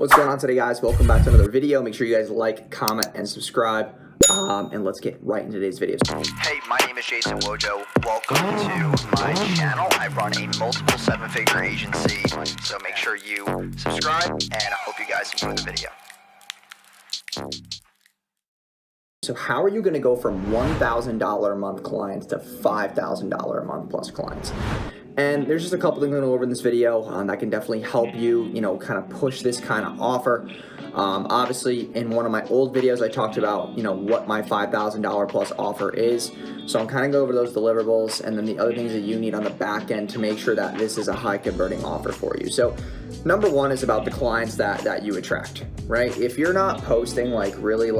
What's going on today, guys? Welcome back to another video. Make sure you guys like, comment, and subscribe. And let's get right into today's video. Hey, my name is Jason Wojo. Welcome to my channel. I run a multiple seven-figure agency, so make sure you subscribe, and I hope you guys enjoy the video. So how are you going to go from $1,000 a month clients to $5,000 a month plus clients? And there's just a couple things I'm going to go over in this video that can definitely help you, kind of push this kind of offer. Obviously, in one of my old videos, I talked about, what my $5,000 plus offer is. So I'm kind of going over those deliverables and then the other things that you need on the back end to make sure that this is a high converting offer for you. So number one is about the clients that you attract, right? If you're not posting really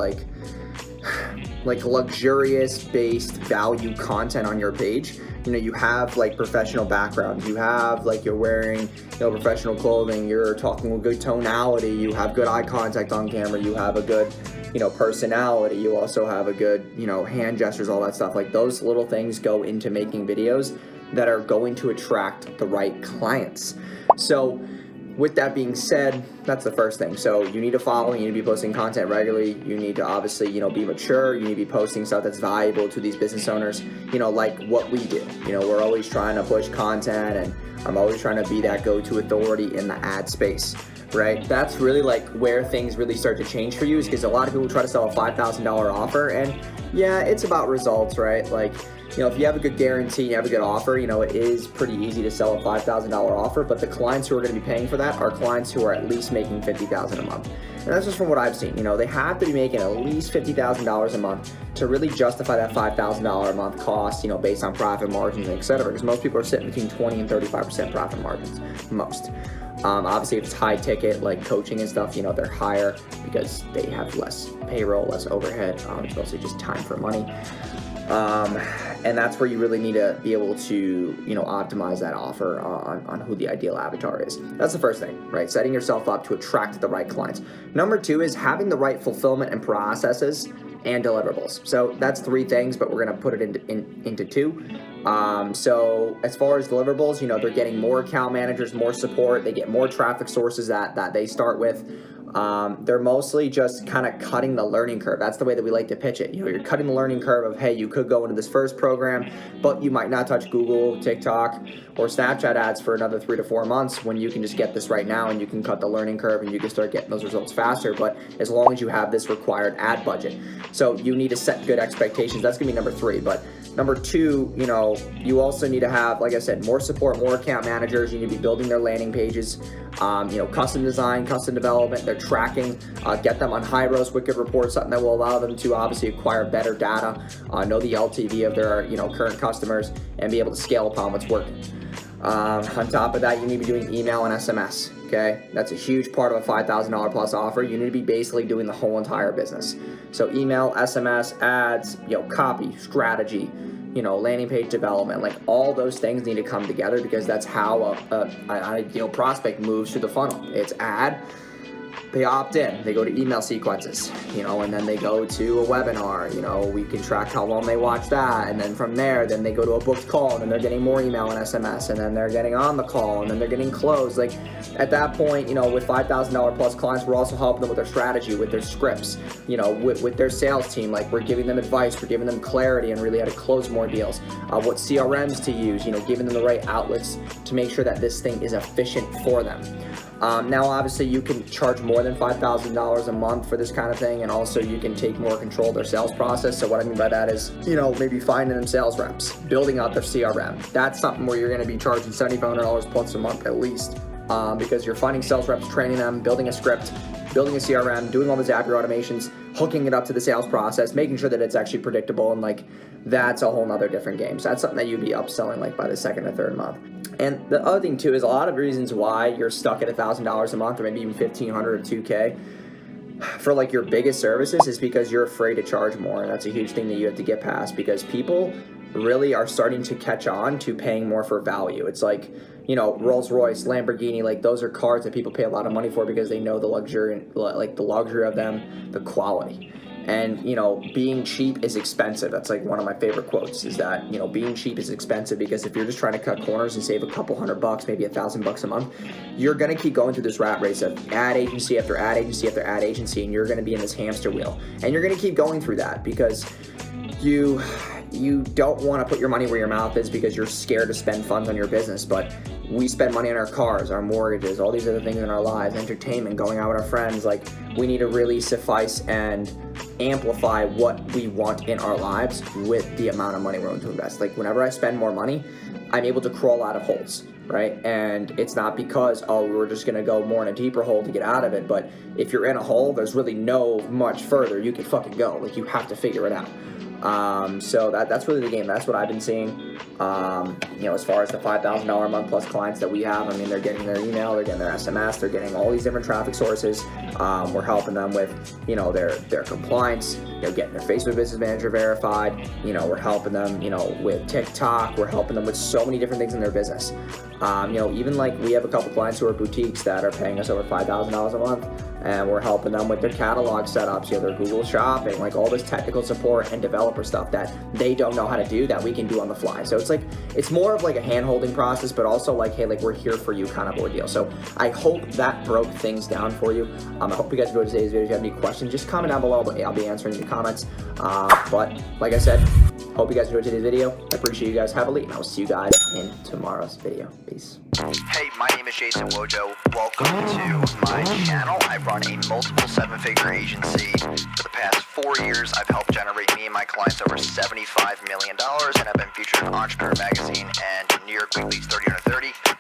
luxurious based value content on your page, you have professional backgrounds, you have you're wearing professional clothing, you're talking with good tonality, you have good eye contact on camera, you have a good personality, you also have a good hand gestures, all that stuff. Those little things go into making videos that are going to attract the right clients. So with that being said, that's the first thing. So you need to follow, you need to be posting content regularly, you need to obviously, be mature, you need to be posting stuff that's valuable to these business owners, like what we do. We're always trying to push content, and I'm always trying to be that go-to authority in the ad space, right? That's really where things really start to change for you, is because a lot of people try to sell a $5,000 offer, and yeah, it's about results, right? If you have a good guarantee, you have a good offer, it is pretty easy to sell a $5,000 offer, but the clients who are going to be paying for that are clients who are at least making $50,000 a month. And that's just from what I've seen. They have to be making at least $50,000 a month to really justify that $5,000 a month cost, based on profit margins, et cetera, because most people are sitting between 20 and 35% profit margins, most. Obviously, if it's high ticket, like coaching and stuff, they're higher because they have less payroll, less overhead. It's mostly just time for money. And that's where you really need to be able to, optimize that offer on who the ideal avatar is. That's the first thing, right? Setting yourself up to attract the right clients. Number two is having the right fulfillment and processes and deliverables. So that's three things, but we're going to put it into two. So as far as deliverables, they're getting more account managers, more support. They get more traffic sources that they start with. They're mostly just kind of cutting the learning curve. That's the way that we like to pitch it. You're cutting the learning curve of, hey, you could go into this first program, but you might not touch Google, TikTok, or Snapchat ads for another 3 to 4 months, when you can just get this right now and you can cut the learning curve and you can start getting those results faster. But as long as you have this required ad budget. So you need to set good expectations. That's gonna be number three. But number two, you also need to have, like I said, more support, more account managers. You need to be building their landing pages, custom design, custom development, their tracking, get them on high-ros Wicked reports, something that will allow them to obviously acquire better data, know the LTV of their current customers, and be able to scale upon what's working. On top of that, you need to be doing email and SMS. Okay, that's a huge part of a $5,000 plus offer. You need to be basically doing the whole entire business. So email, SMS, ads, copy, strategy, landing page development, all those things need to come together, because that's how an ideal prospect moves through the funnel. It's ad, they opt in, they go to email sequences, and then they go to a webinar, we can track how long they watch that, and then from there, then they go to a booked call, and then they're getting more email and SMS, and then they're getting on the call, and then they're getting closed. At that point, with $5,000 plus clients, we're also helping them with their strategy, with their scripts, with their sales team. We're giving them advice, we're giving them clarity and really how to close more deals, what CRMs to use, giving them the right outlets to make sure that this thing is efficient for them. Now, obviously, you can charge more than $5,000 a month for this kind of thing, and also you can take more control of their sales process. So what I mean by that is, maybe finding them sales reps, building out their CRM. That's something where you're going to be charging $7,500 plus a month at least, because you're finding sales reps, training them, building a script, building a CRM, doing all the Zapier automations, hooking it up to the sales process, making sure that it's actually predictable, and that's a whole nother different game. So that's something that you'd be upselling by the second or third month. And the other thing too is a lot of reasons why you're stuck at $1,000 a month, or maybe even $1,500 or $2,000 for your biggest services, is because you're afraid to charge more. And that's a huge thing that you have to get past, because people really are starting to catch on to paying more for value. It's Rolls Royce, Lamborghini, those are cars that people pay a lot of money for because they know the luxury, the luxury of them, the quality. And, being cheap is expensive. That's like one of my favorite quotes, is that, being cheap is expensive, because if you're just trying to cut corners and save a couple $100, maybe $1,000 a month, you're going to keep going through this rat race of ad agency after ad agency after ad agency, and you're going to be in this hamster wheel. And you're going to keep going through that because you don't want to put your money where your mouth is, because you're scared to spend funds on your business. But we spend money on our cars, our mortgages, all these other things in our lives, entertainment, going out with our friends. Like, we need to really suffice and amplify what we want in our lives with the amount of money we're going to invest. Like, whenever I spend more money, I'm able to crawl out of holes, right? And it's not because, we're just going to go more in a deeper hole to get out of it. But if you're in a hole, there's really no much further you can fucking go. Like, you have to figure it out. So that's really the game. That's what I've been seeing. As far as the $5,000 a month plus clients that we have, I mean, they're getting their email, they're getting their SMS, they're getting all these different traffic sources. We're helping them with, their compliance, getting their Facebook Business Manager verified. We're helping them, with TikTok. We're helping them with so many different things in their business. Even like we have a couple clients who are boutiques that are paying us over $5,000 a month, and we're helping them with their catalog setups, their Google Shopping, like all this technical support and developer stuff that they don't know how to do that we can do on the fly. So it's more of like a hand-holding process, but also like, hey, like, we're here for you kind of ordeal. So I hope that broke things down for you. I hope you guys enjoyed today's video. If you have any questions, just comment down below. I'll be answering the comments. But like I said, hope you guys enjoyed today's video. I appreciate you guys heavily, and I will see you guys in tomorrow's video. Peace. Hey, my name is Jason Wojo. Welcome to my channel. I run a multiple seven-figure agency. For the past 4 years, I've helped generate me and my clients over $75 million, and I've been featured in Entrepreneur Magazine and New York Weekly's 30 Under 30.